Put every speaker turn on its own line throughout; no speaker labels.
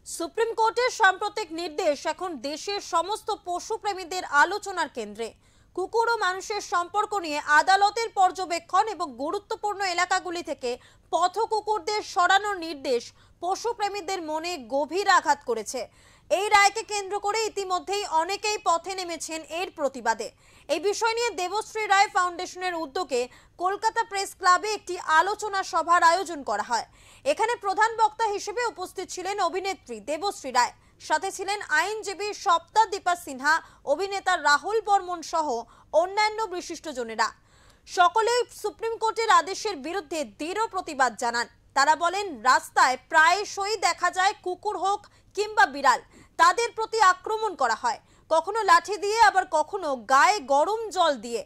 Supreme কোর্টের সাম্প্রতিক নির্দেশ এখন দেশের সমস্ত পশুপ্রেমীদের আলোচনার কেন্দ্রে। কুকুর ও মানুষের সম্পর্ক নিয়ে আদালতের পর্যবেক্ষণ এবং গুরুত্বপূর্ণ এলাকাগুলি থেকে পথ কুকুরদের সরানোর নির্দেশ পশুপ্রেমীদের মনে গভীর আঘাত করেছে। এই রায়কে কেন্দ্র করে ইতিমধ্যেই অনেকেই পথে নেমেছেন এর প্রতিবাদে। এই বিষয় নিয়ে দেবশ্রী রায় ফাউন্ডেশনের উদ্যোগে কলকাতা প্রেস ক্লাবে একটি আলোচনা সভার আয়োজন করা হয়। এখানে প্রধান বক্তা হিসেবে উপস্থিত ছিলেন অভিনেত্রী দেবশ্রী রায়, সাথে ছিলেন আইনজীবী সপ্তা দীপা সিনহা, অভিনেতা রাহুল বর্মন সহ অন্যান্য বিশিষ্টজনেরা। সকলেই সুপ্রিম কোর্টের আদেশের বিরুদ্ধে দৃঢ় প্রতিবাদ জানান। তারা বলেন, রাস্তায় প্রায়শই দেখা যায় কুকুর হোক কিংবা বিড়াল, তাদের প্রতি আক্রমণ করা হয়, কখনো লাঠি দিয়ে আবার কখনো গায়ে গরম জল দিয়ে।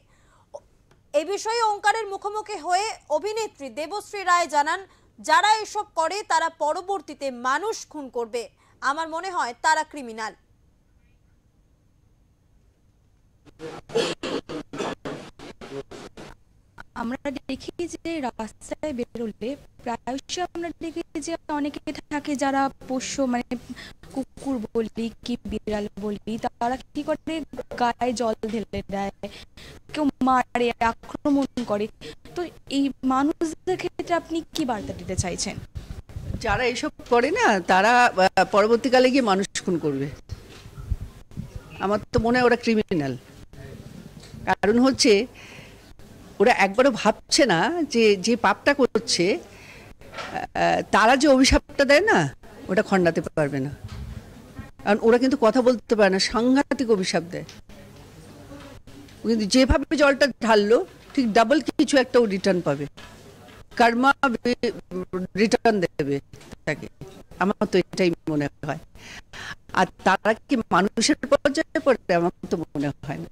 এই বিষয়ে ওঙ্কারের মুখোমুখি হয়ে অভিনেত্রী দেবশ্রী রায় জানান, যারা এসব করে তারা পরবর্তীতে মানুষ খুন করবে। আমার মনে হয় তারা ক্রিমিনাল।
আমরা দেখি যে রাস্তায় বেরোলে প্রায়শই আমরা দেখি যে অনেকে থাকে যারা পোষ্য মানে কুকুর বলি কি বিড়াল বলি, তারা কি করে গায়ে জল ঢেলে দেয়, কেউ মারে, আক্রমণ করে। তো এই মানুষদের ক্ষেত্রে আপনি কি বার্তা দিতে চাইছেন?
যারা এসব করে না তারা পরবর্তীকালে গিয়ে মানুষ খুন করবে। আমার তো মনে হয় ওরা ক্রিমিনাল। কারণ হচ্ছে ওরা একবারও ভাবছে না যে যে পাপটা করছে তারা যে অভিশাপটা দেয় না ওটা খণ্ডাতে পারবে না। কারণ ওরা কিন্তু কথা বলতে পারে না, সাংঘাতিক অভিশাপ দেয়। কিন্তু যেভাবে জলটা ঢাললো ঠিক ডাবল কিছু একটা ও রিটার্ন পাবে, কর্মা রিটার্ন দেবে তাকে। আমার তো এটাই মনে হয়। আর তারা কি মানুষের পর্যায়ে পড়ে? আমার তো মনে হয় না।